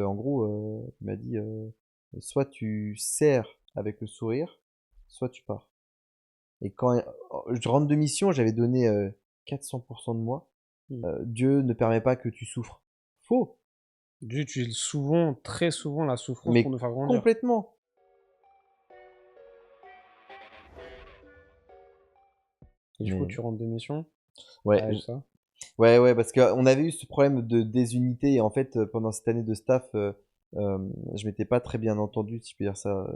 En gros, il m'a dit, soit tu sers avec le sourire, soit tu pars. Et quand je rentre de mission, j'avais donné 400% de moi. Mm. Dieu ne permet pas que tu souffres. Faux, Dieu utilise souvent, très souvent, la souffrance pour mais nous faire grandir. complètement. Et du coup, Mais tu rentres de mission ouais, avec ça. ouais, parce qu'on avait eu ce problème de désunité et en fait, pendant cette année de staff, je m'étais pas très bien entendu, si je peux dire ça,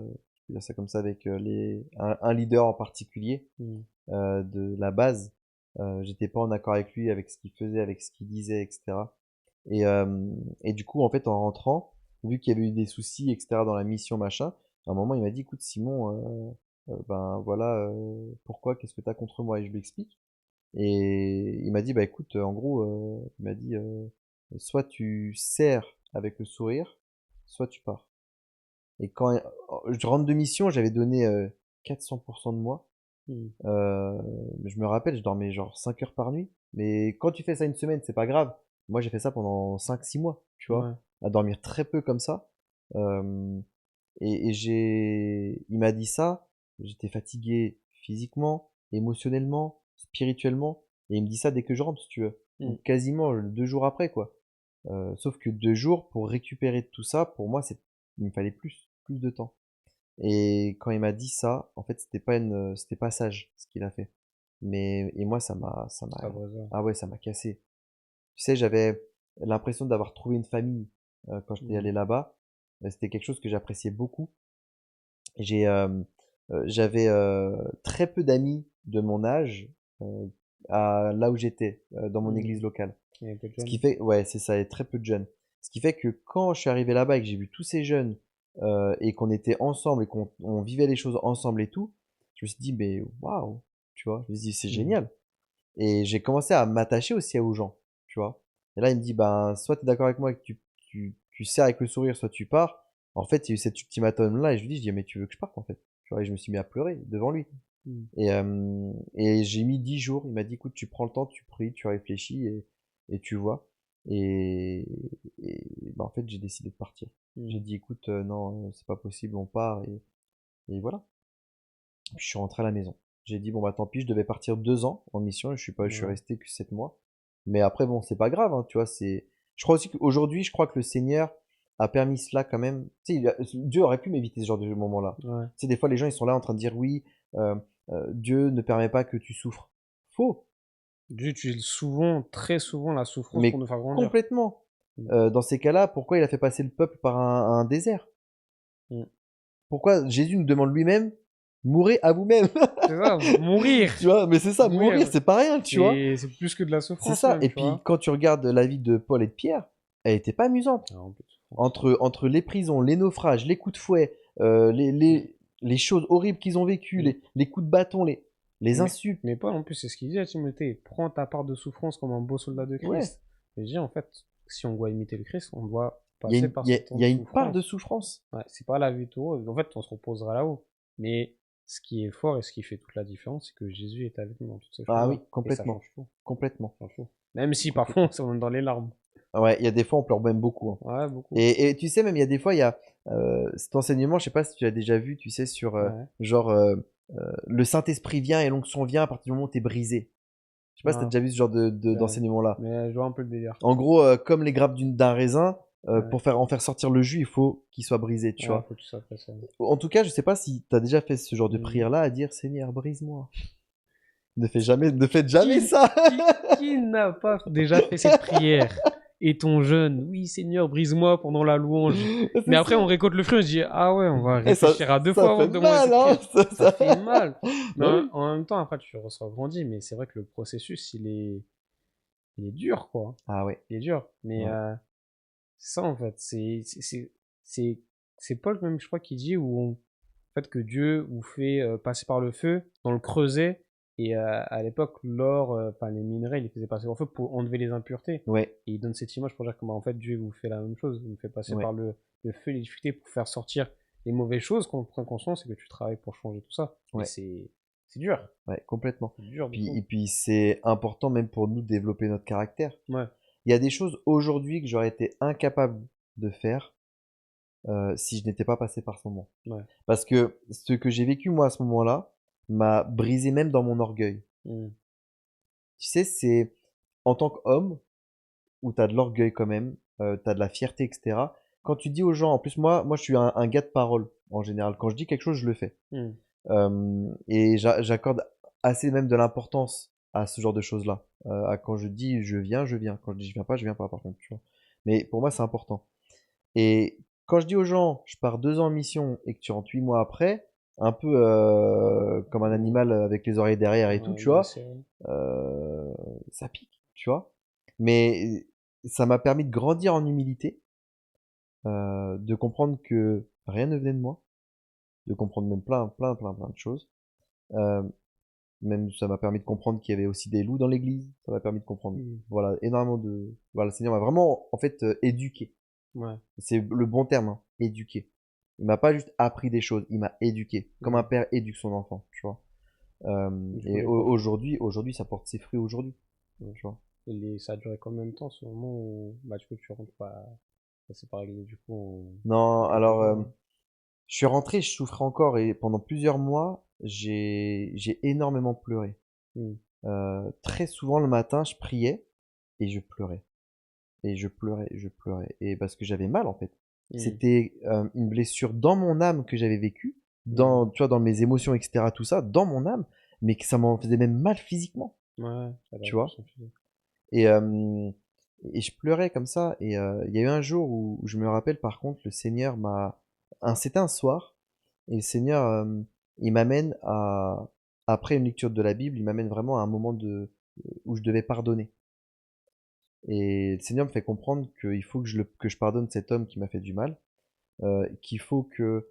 comme ça, avec un leader en particulier Mm. de la base. J'étais pas en accord avec lui, avec ce qu'il faisait, avec ce qu'il disait, etc. Et, euh, et du coup, en fait, en rentrant, vu qu'il y avait eu des soucis, etc., dans la mission, machin, à un moment, il m'a dit, écoute, Simon, ben voilà, pourquoi, qu'est-ce que t'as contre moi? Et je lui explique. Et il m'a dit, bah écoute, en gros, il m'a dit, soit tu sers avec le sourire, soit tu pars. Et quand je rentre de mission, j'avais donné 400% de moi. Mm. Euh, je me rappelle, je dormais genre 5 heures par nuit. Mais quand tu fais ça une semaine, c'est pas grave. Moi, j'ai fait ça pendant 5-6 mois, tu vois, Ouais. à dormir très peu comme ça. Euh, il m'a dit ça. J'étais fatigué physiquement, émotionnellement, spirituellement. Et il me dit ça dès que je rentre, si tu veux. Mm. Donc quasiment 2 jours après, quoi. Sauf que 2 jours pour récupérer de tout ça, pour moi, il me fallait plus de temps. Et quand il m'a dit ça, en fait, c'était pas sage ce qu'il a fait. Et moi, Ça va, ça. ah ouais, ça m'a cassé. Tu sais, j'avais l'impression d'avoir trouvé une famille quand j'étais Mm. allé là-bas. C'était quelque chose que j'appréciais beaucoup. J'avais très peu d'amis de mon âge euh, là où j'étais, dans mon Mm. église locale. Il y a peu de Ce qui jeunes. fait, ouais, c'est ça, et très peu de jeunes. Ce qui fait que quand je suis arrivé là-bas et que j'ai vu tous ces jeunes et qu'on était ensemble et qu'on vivait les choses ensemble et tout, je me suis dit, mais waouh, tu vois, je me suis dit, c'est Mm. génial. Et j'ai commencé à m'attacher aussi aux gens, tu vois. Et là, il me dit, ben, soit tu es d'accord avec moi et que tu sers avec le sourire, soit tu pars. En fait, il y a eu cet ultimatum-là et je lui dis, mais tu veux que je parte en fait? Tu vois, et je me suis mis à pleurer devant lui. Mm. Et j'ai mis 10 jours. Il m'a dit, écoute, tu prends le temps, tu pries, tu réfléchis et tu vois. Et, bah, en fait, j'ai décidé de partir. J'ai Mm. dit, écoute, non, c'est pas possible, on part. Et voilà. Puis je suis rentré à la maison. J'ai dit, bon, bah tant pis, je devais partir 2 ans en mission et je suis Ouais. resté que 7 mois. Mais après, bon, c'est pas grave, hein, tu vois, je crois aussi qu'aujourd'hui, je crois que le Seigneur a permis cela quand même. Tu sais, Dieu aurait pu m'éviter ce genre de moment-là. Ouais. Tu sais, des fois, les gens, ils sont là en train de dire, oui, euh, Dieu ne permet pas que tu souffres. Faux. Dieu utilise souvent, très souvent, la souffrance pour Mais nous faire grandir. complètement. Mm. Dans ces cas-là, pourquoi il a fait passer le peuple par un désert? Mm. Pourquoi Jésus nous demande lui-même, mourrez à vous-même? C'est ça, mourir. Tu vois, mais c'est ça, mourir, Mourir. c'est pas rien, tu vois. C'est plus que de la C'est souffrance ça. même, Et tu puis, vois. quand tu regardes la vie de Paul et de Pierre, elle était pas amusante. Ah, en plus de souffrance. Entre les prisons, les naufrages, les coups de fouet, Mm. les choses horribles qu'ils ont vécues, Mm. les coups de bâton, les Mais, insultes. mais Paul, en plus, c'est ce qu'il dit à Timothée. Prends ta part de souffrance comme un beau soldat de Ouais. Christ. Et je dis, en fait, si on doit imiter le Christ, on doit Il y a passer une, par il y a, ce temps il de y a une part de souffrance. souffrance. Ouais, c'est pas la vie tout rose. En fait, on se reposera là-haut. Mais ce qui est fort et ce qui fait toute la différence, c'est que Jésus est avec nous dans toutes ces Ah oui, choses-là. Et ça complètement. change tout. Complètement. Ça change tout. Même si parfois Complètement. on s'en dans les larmes. Ouais, il y a des fois, on pleure même beaucoup, hein. Ouais, beaucoup. Et tu sais, même il y a des fois, il y a cet enseignement, je sais pas si tu l'as déjà vu, tu sais, sur Ouais. genre le Saint-Esprit vient et l'onction vient à partir du moment où t'es brisé. Je sais pas si t'as Non, déjà vu ce genre ben, d'enseignement-là. mais je vois un peu le délire. En gros, comme les grappes d'un raisin, Ouais, pour en faire sortir le jus, il faut qu'il soit brisé, tu ouais, vois. faut tout ça après ça. En tout cas, je sais pas si t'as déjà fait ce genre de Hmm. prière-là à dire Seigneur, brise-moi. Ne faites jamais Qui, ça. qui n'a pas déjà fait cette prière? Et ton jeune, oui Seigneur, brise-moi pendant la louange. Mais C'est après, on ça. récolte le fruit, on se dit, ah ouais, on va Et réfléchir à deux ça fois avant fait de demander mal, cette hein. prière. Ça fait mal. Mais Bah oui. en même temps, après, tu reçois grandi, mais c'est vrai que le processus, il est dur, quoi. Ah ouais. Il est dur. Mais Ouais. c'est ça, en fait. C'est, c'est Paul, même, je crois, qui dit en fait, que Dieu vous fait passer par le feu dans le creuset. Et à l'époque, l'or, enfin les minerais, il les faisait passer par le feu pour enlever les impuretés. Ouais. Et il donne cette image pour dire que, bah, en fait, Dieu vous fait la même chose. Il vous fait passer Ouais. par le feu, les difficultés pour faire sortir les mauvaises choses. Quand on prend conscience, c'est que tu travailles pour changer tout ça. Mais Ouais. c'est dur. Ouais, complètement. C'est dur de Et fou. puis c'est important même pour nous de développer notre caractère. Ouais. Il y a des choses aujourd'hui que j'aurais été incapable de faire si je n'étais pas passé par ce moment. Ouais. Parce que ce que j'ai vécu moi à ce moment-là m'a brisé même dans mon orgueil. Mmh. Tu sais, c'est en tant qu'homme, où tu as de l'orgueil quand même, tu as de la fierté, etc. Quand tu dis aux gens, en plus moi je suis un gars de parole en général. Quand je dis quelque chose, je le fais. Mmh. Et j'accorde assez même de l'importance à ce genre de choses-là. À quand je dis je viens, je viens. Quand je dis je viens pas par contre, tu vois. Mais pour moi, c'est important. Et quand je dis aux gens, je pars 2 ans en mission et que tu rentres 8 mois après, un peu comme un Mmh. animal avec les oreilles derrière et tout, Ouais, tu vois, blessé, ouais. ça pique, tu vois. Mais ça m'a permis de grandir en humilité, de comprendre que rien ne venait de moi, de comprendre même plein de choses. Euh, Même ça m'a permis de comprendre qu'il y avait aussi des loups dans l'église. Ça m'a permis de comprendre, Mmh. voilà, énormément de. Voilà, le Seigneur m'a vraiment, en fait, éduqué. Ouais. C'est le bon terme, hein, éduqué. Il m'a pas juste appris des choses, il m'a éduqué, comme un Mmh. père éduque son enfant, tu vois. Du coup, Et les profs, aujourd'hui, ça porte ses fruits aujourd'hui, ouais. tu vois. Ça a duré combien de temps ce moment où, bah, du coup, tu rentres pas, passer par l'église, du coup, Non, en quelques alors, jours, hein. je suis rentré, je souffrais encore et pendant plusieurs mois, j'ai énormément pleuré. Mmh. Très souvent le matin, je priais et je pleurais. Et je pleurais, je pleurais. Et parce que j'avais mal en fait. Mmh. C'était une blessure dans mon âme que j'avais vécue, Mmh. tu vois, dans mes émotions, etc., tout ça, dans mon âme, mais que ça m'en faisait même mal physiquement, Ouais, ça doit tu être vois. plus physique. Et, et je pleurais comme ça. Et il y a eu un jour où je me rappelle, par contre, le Seigneur c'était un soir, et le Seigneur, il m'amène après une lecture de la Bible, il m'amène vraiment à un moment où je devais pardonner. Et le Seigneur me fait comprendre qu'il faut que je pardonne cet homme qui m'a fait du mal, qu'il faut que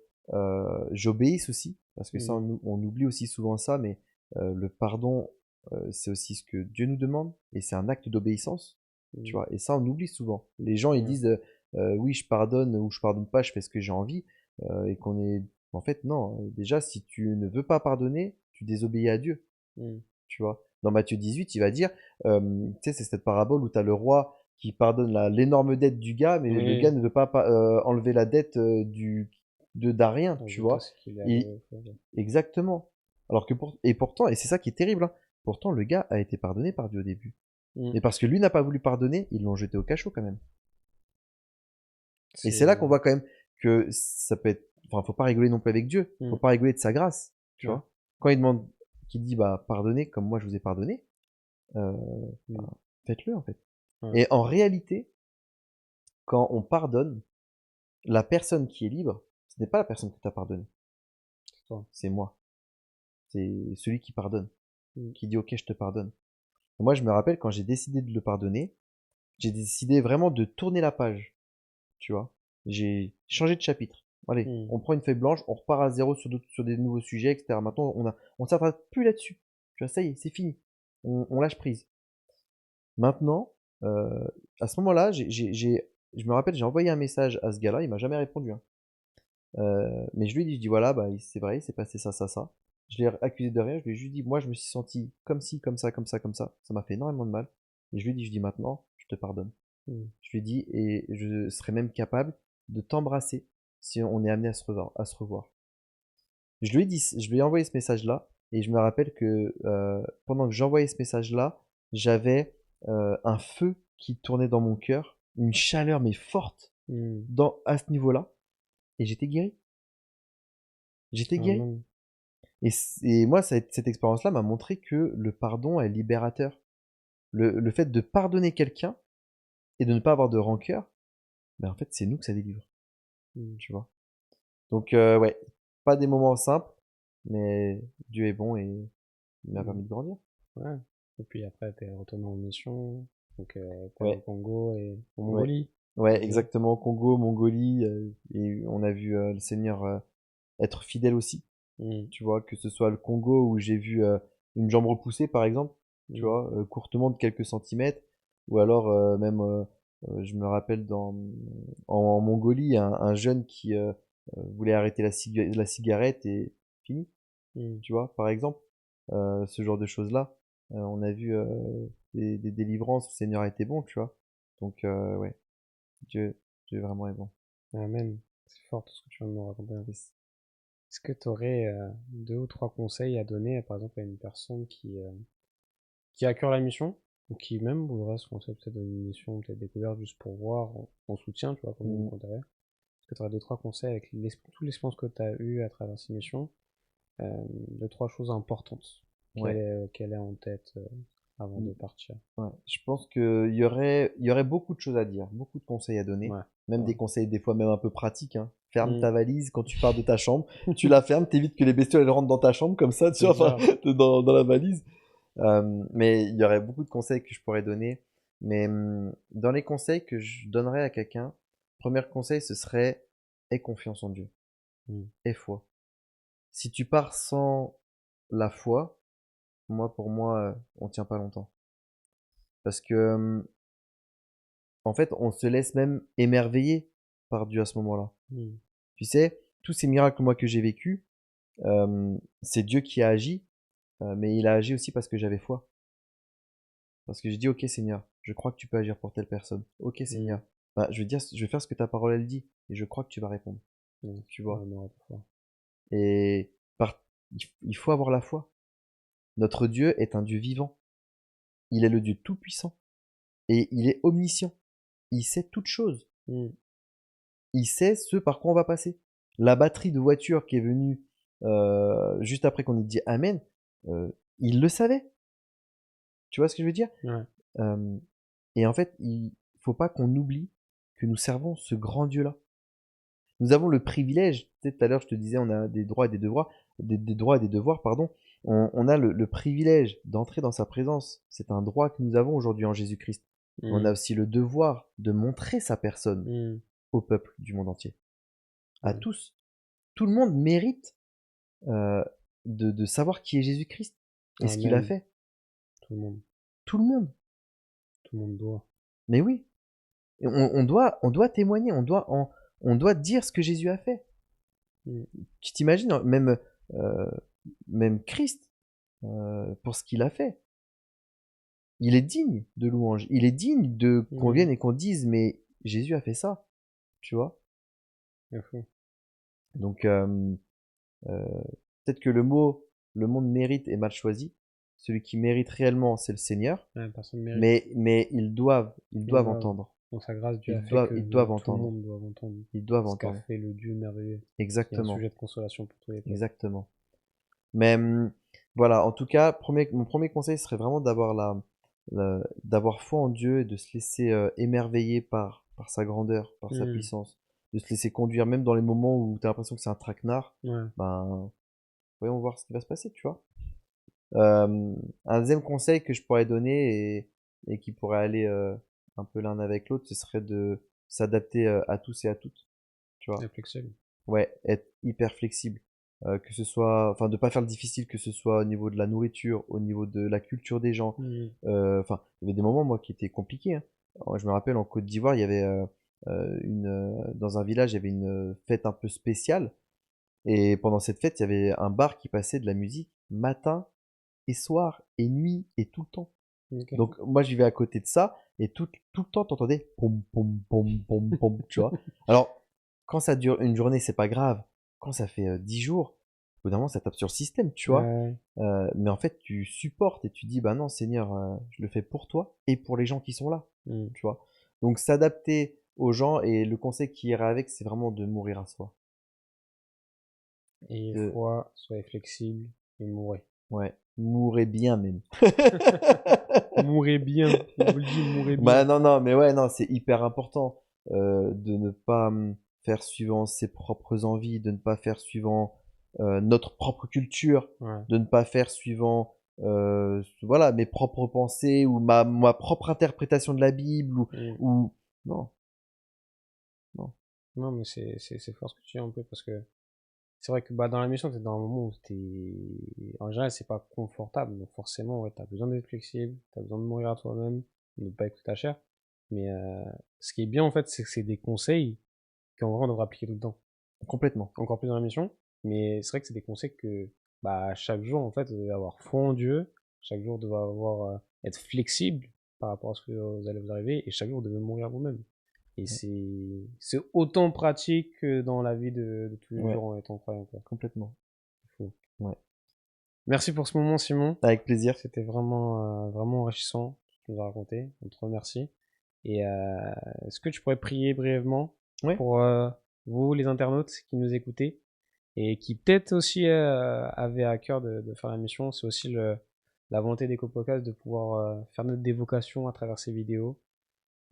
j'obéisse aussi, parce que ça, Mmh. on oublie aussi souvent ça, mais le pardon, c'est aussi ce que Dieu nous demande, et c'est un acte d'obéissance, tu Mmh. vois. Et ça, on oublie souvent. Les gens, ils Ouais. disent, oui, je pardonne ou je pardonne pas, je fais ce que j'ai envie, et qu'on est... En fait, non. Déjà, si tu ne veux pas pardonner, tu désobéis à Dieu, Mmh. tu vois. Dans Matthieu 18, il va dire, tu sais, c'est cette parabole où tu as le roi qui pardonne l'énorme dette du gars, mais le gars Oui. ne veut pas enlever la dette d'Arien, Le tu résultat, vois. c'est qu'il est allé Et, au fond, ouais. exactement. Alors que et pourtant, et c'est ça qui est terrible, hein, pourtant le gars a été pardonné par Dieu au début. Mmh. Mais parce que lui n'a pas voulu pardonner, ils l'ont jeté au cachot quand même. Et c'est là qu'on C'est... voit quand même que ça peut être, enfin, faut pas rigoler non plus avec Dieu, faut Mmh. pas rigoler de sa grâce, tu Ouais. vois. Quand il demande, qu'il dit, bah, pardonnez comme moi je vous ai pardonné, euh, Mmh. bah, faites-le en fait. Ouais. Et en réalité, quand on pardonne, la personne qui est libre, ce n'est pas la personne que tu as pardonné, C'est toi. c'est moi. C'est celui qui pardonne, Mmh. qui dit ok, je te pardonne. Et moi, je me rappelle quand j'ai décidé de le pardonner, j'ai décidé vraiment de tourner la page, tu vois. J'ai changé de chapitre. Allez, Mmh. on prend une feuille blanche, on repart à zéro sur des nouveaux sujets, etc. Maintenant, on s'attarde plus là-dessus. Tu vois, ça y est, c'est fini. On lâche prise. Maintenant, à ce moment-là, je me rappelle, j'ai envoyé un message à ce gars-là, il m'a jamais répondu, hein. Mais je lui ai dit, je dis voilà, bah, c'est vrai, il s'est passé ça, ça, ça. Je l'ai accusé de rien, je lui ai juste dit, moi, je me suis senti comme ci, comme ça, comme ça, comme ça. Ça m'a fait énormément de mal. Et je lui ai dit, maintenant, je te pardonne. Mmh. Je lui ai dit, et je serais même capable de t'embrasser si on est amené à se revoir. Je lui ai dit, je lui ai envoyé ce message-là, et je me rappelle que pendant que j'envoyais ce message-là, j'avais un feu qui tournait dans mon cœur, une chaleur mais forte Mmh. à ce niveau-là, et j'étais guéri. J'étais guéri. Amen. Et moi, cette expérience-là m'a montré que le pardon est libérateur. Le fait de pardonner quelqu'un et de ne pas avoir de rancœur, ben en fait, c'est nous que ça délivre, Mmh. tu vois. Donc, ouais, pas des moments simples, mais Dieu est bon et il m'a Mmh. permis de grandir. Ouais. Et puis après, t'es retourné en mission. Donc, t'es allé au Ouais, Congo et en ouais, Mongolie. ouais, Congo. exactement. Congo, Mongolie, et on a vu le Seigneur être fidèle aussi. Mmh. Tu vois, que ce soit le Congo où j'ai vu une jambe repoussée, par exemple, tu Mmh. vois, courtement de quelques centimètres, ou alors même, je me rappelle en Mongolie, un jeune qui voulait arrêter la cigarette et fini, Mmh. tu vois, par exemple. Ce genre de choses-là. On a vu des délivrances où le Seigneur a été bon, tu vois. Donc, ouais, Dieu, Dieu vraiment est bon. Amen. C'est fort tout ce que tu viens de me raconter. Est-ce que tu aurais 2 ou 3 conseils à donner, par exemple, à une personne qui a à cœur la mission, ou qui même voudrait se lancer peut-être dans une mission, peut-être découverte juste pour voir, en soutien, tu vois, comme Mm. on dirait. Est-ce que tu aurais 2 ou 3 conseils avec toute l'expérience que tu as eue à travers ces missions, 2 ou 3 choses importantes Ouais. qu'elle ait en tête avant Mm. de partir? Ouais. Je pense qu'il y aurait beaucoup de choses à dire, beaucoup de conseils à donner. Ouais, Même des voilà. conseils, des fois même un peu pratiques, hein. Ferme Mm. ta valise quand tu pars de ta chambre. Tu la fermes, t'évites que les bestioles elles rentrent dans ta chambre comme ça, tu C'est vois, enfin, ça. dans la valise. Mais il y aurait beaucoup de conseils que je pourrais donner. Mais dans les conseils que je donnerais à quelqu'un, premier conseil, ce serait aie confiance en Dieu, Mm. aie foi. Si tu pars sans la foi, pour moi, on tient pas longtemps. Parce que, en fait, on se laisse même émerveiller par Dieu à ce moment-là. Mm. Tu sais, tous ces miracles moi que j'ai vécus, c'est Dieu qui a agi, mais il a agi aussi parce que j'avais foi. Parce que j'ai dit, ok Seigneur, je crois que tu peux agir pour telle personne. Ok Mm. Seigneur, bah, je vais faire ce que ta parole elle dit, et je crois que tu vas répondre. Mm. Tu Ouais, vois. non, pas fort. Et il faut avoir la foi. Notre Dieu est un Dieu vivant. Il est le Dieu tout-puissant. Et il est omniscient. Il sait toutes choses. Mm. Il sait ce par quoi on va passer. La batterie de voiture qui est venue juste après qu'on ait dit Amen, il le savait. Tu vois ce que je veux dire? Ouais. Euh, Et en fait, il faut pas qu'on oublie que nous servons ce grand Dieu-là. Nous avons le privilège, tu sais, tout à l'heure je te disais, on a des droits et des devoirs, des droits et des devoirs, pardon. On a le privilège d'entrer dans sa présence. C'est un droit que nous avons aujourd'hui en Jésus-Christ. On a Mm. aussi le devoir de montrer sa personne Mm. au peuple du monde entier. À Ouais. tous. Tout le monde mérite euh, de savoir qui est Jésus-Christ et ce qu'il a Amen. fait. Tout le monde. Tout le monde. Tout le monde doit. Mais oui. Et on doit témoigner, on doit dire ce que Jésus a fait. Mm. Tu t'imagines, hein, euh, même Christ, pour ce qu'il a fait, il est digne de louange. Il est digne de qu'on Mm. vienne et qu'on dise, mais Jésus a fait ça, tu vois. À fond. Donc, euh, peut-être que le monde mérite est mal choisi. Celui qui mérite réellement, c'est le Seigneur. Ouais, personne ne mérite. Mais ils Ils doivent doivent. entendre. Dans sa grâce, Dieu a Ils fait doivent, que ils doivent tout le entendre. monde doit entendre Ils doivent ce qu'a entendre. fait le Dieu merveilleux, qui est un Exactement. sujet de consolation pour tous les peuples. Exactement. Mais voilà, en tout cas, mon premier conseil serait vraiment d'avoir foi en Dieu et de se laisser émerveiller par sa grandeur, par sa Mm. puissance, de se laisser conduire, même dans les moments où tu as l'impression que c'est un traquenard, Ouais. ben, voyons voir ce qui va se passer, tu vois. Un deuxième conseil que je pourrais donner et qui pourrait aller un peu l'un avec l'autre, ce serait de s'adapter à tous et à toutes, tu vois. Réflexion. Ouais, être hyper flexible. Que ce soit, enfin, de pas faire le difficile, que ce soit au niveau de la nourriture, au niveau de la culture des gens. Mm. Enfin, il y avait des moments, moi, qui étaient compliqués, hein. Alors, je me rappelle, en Côte d'Ivoire, il y avait dans un village, il y avait une fête un peu spéciale. Et pendant cette fête, il y avait un bar qui passait de la musique matin et soir et nuit et tout le temps. Ok. Donc, moi, je vivais à côté de ça et tout le temps, t'entendais pom pom pom pom pom, tu vois. Alors, quand ça dure une journée, c'est pas grave. Quand ça fait 10 jours, au bout d'un moment, ça tape sur le système, tu vois. Ouais. Mais en fait, tu supportes et tu dis, bah non, Seigneur, je le fais pour toi et pour les gens qui sont là, Mm. tu vois. Donc, s'adapter aux gens et le conseil qui irait avec, c'est vraiment de mourir à soi. Et De, foi, soyez flexible et mourrez. ouais, mourrez bien même. Mourrez bien. Je vous le dis, mourrez Bah bien. non, non, mais ouais, non, c'est hyper important de ne pas faire suivant ses propres envies, de ne pas faire suivant notre propre culture, Ouais. de ne pas faire suivant voilà, mes propres pensées ou ma propre interprétation de la Bible Mm. ou... Non, non. Non, mais c'est fort ce que tu dis un peu parce que c'est vrai que bah, dans la mission, t'es dans un moment où t'es. En général, c'est pas confortable. Donc forcément, ouais, t'as besoin d'être flexible, t'as besoin de mourir à toi-même, de ne pas écouter ta chair. Mais ce qui est bien en fait, c'est que c'est des conseils qu'en vrai on devrait appliquer tout le temps. Complètement. Encore plus dans la mission. Mais c'est vrai que c'est des conseils que bah, chaque jour en fait, vous devez avoir foi en Dieu. Chaque jour, être flexible par rapport à ce que vous allez vous arriver. Et chaque jour, vous devez mourir vous-même. Et Ouais. c'est autant pratique que dans la vie de tous les Ouais, jours en étant croyant, quoi. complètement. Fou. Ouais. Merci pour ce moment, Simon. Avec plaisir. C'était vraiment enrichissant ce que tu nous as raconté. On te remercie. Et est-ce que tu pourrais prier brièvement Ouais. pour vous, les internautes qui nous écoutez et qui peut-être aussi avaient à cœur de faire la mission. C'est aussi la volonté d'EcoPodcast de pouvoir faire notre dévocation à travers ces vidéos.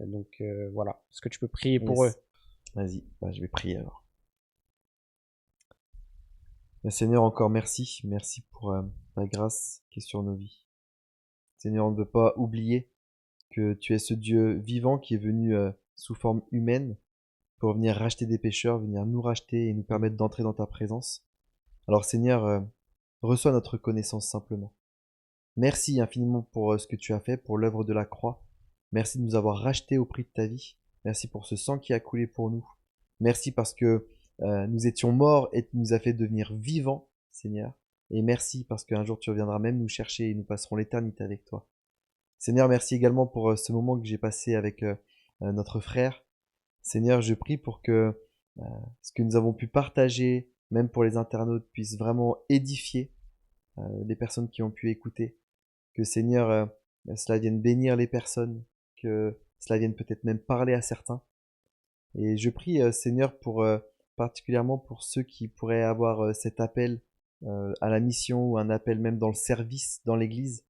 Et donc voilà. Est-ce que tu peux prier pour eux? Yes. Vas-y, bah, je vais prier alors. Seigneur, encore merci. Merci pour ta grâce qui est sur nos vies. Seigneur, on ne veut pas oublier que tu es ce Dieu vivant qui est venu sous forme humaine pour venir racheter des pécheurs, venir nous racheter et nous permettre d'entrer dans ta présence. Alors Seigneur, reçois notre reconnaissance simplement. Merci infiniment pour ce que tu as fait, pour l'œuvre de la croix. Merci de nous avoir rachetés au prix de ta vie. Merci pour ce sang qui a coulé pour nous. Merci parce que nous étions morts et tu nous as fait devenir vivants, Seigneur. Et merci parce qu'un jour tu reviendras même nous chercher et nous passerons l'éternité avec toi. Seigneur, merci également pour ce moment que j'ai passé avec notre frère. Seigneur, je prie pour que ce que nous avons pu partager, même pour les internautes, puisse vraiment édifier les personnes qui ont pu écouter. Que Seigneur, cela vienne bénir les personnes, que cela vienne peut-être même parler à certains. Et je prie, Seigneur, pour particulièrement pour ceux qui pourraient avoir cet appel à la mission ou un appel même dans le service, dans l'Église.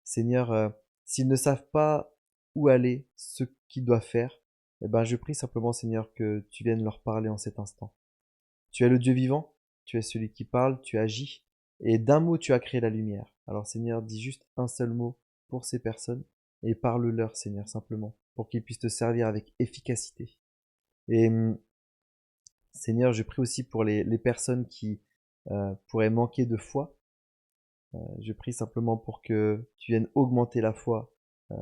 Seigneur, s'ils ne savent pas où aller, ce qu'ils doivent faire, eh ben, je prie simplement, Seigneur, que tu viennes leur parler en cet instant. Tu es le Dieu vivant, tu es celui qui parle, tu agis, et d'un mot tu as créé la lumière. Alors Seigneur, dis juste un seul mot pour ces personnes, et parle-leur, Seigneur, simplement, pour qu'ils puissent te servir avec efficacité. Et Seigneur, je prie aussi pour les personnes qui pourraient manquer de foi. Je prie simplement pour que tu viennes augmenter la foi euh,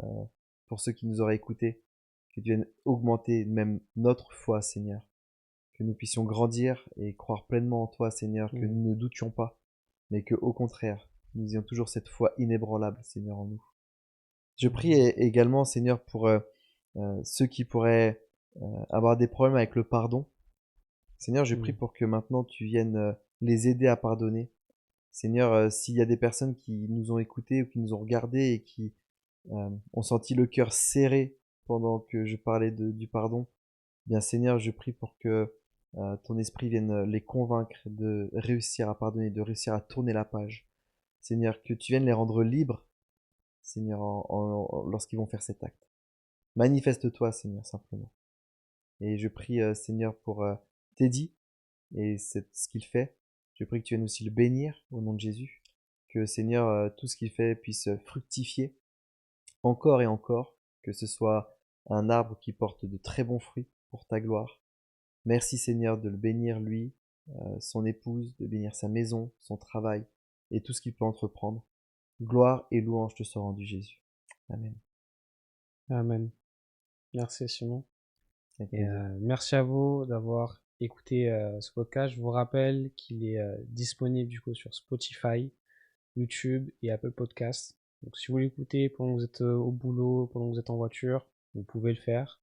pour ceux qui nous auraient écoutés, que tu viennes augmenter même notre foi, Seigneur, que nous puissions grandir et croire pleinement en toi, Seigneur, que Mm. nous ne doutions pas, mais que au contraire, nous ayons toujours cette foi inébranlable, Seigneur, en nous. Je prie Mm. également, Seigneur, pour ceux qui pourraient avoir des problèmes avec le pardon. Seigneur, je prie Mm. pour que maintenant tu viennes les aider à pardonner. Seigneur, s'il y a des personnes qui nous ont écoutés ou qui nous ont regardés et qui ont senti le cœur serré pendant que je parlais du pardon, eh bien Seigneur, je prie pour que ton esprit vienne les convaincre de réussir à pardonner, de réussir à tourner la page. Seigneur, que tu viennes les rendre libres, Seigneur, lorsqu'ils vont faire cet acte. Manifeste-toi, Seigneur, simplement. Et je prie, Seigneur, pour Teddy et ce qu'il fait. Je prie que tu viennes aussi le bénir au nom de Jésus. Que, Seigneur, tout ce qu'il fait puisse fructifier encore et encore. Que ce soit un arbre qui porte de très bons fruits pour ta gloire. Merci, Seigneur, de le bénir, lui, son épouse, de bénir sa maison, son travail et tout ce qu'il peut entreprendre. Gloire et louange te soient rendues, Jésus. Amen. Amen. Merci, Simon. Avec Et plaisir. merci à vous d'avoir écouté ce podcast. Je vous rappelle qu'il est disponible du coup sur Spotify, YouTube et Apple Podcasts. Donc si vous l'écoutez pendant que vous êtes au boulot, pendant que vous êtes en voiture, vous pouvez le faire.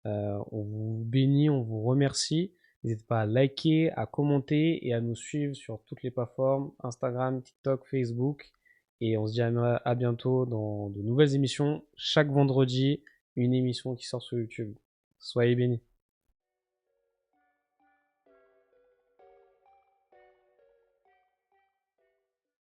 On vous bénit, on vous remercie. N'hésitez pas à liker, à commenter et à nous suivre sur toutes les plateformes, Instagram, TikTok, Facebook. Et on se dit à bientôt dans de nouvelles émissions. Chaque vendredi, une émission qui sort sur YouTube. Soyez bénis.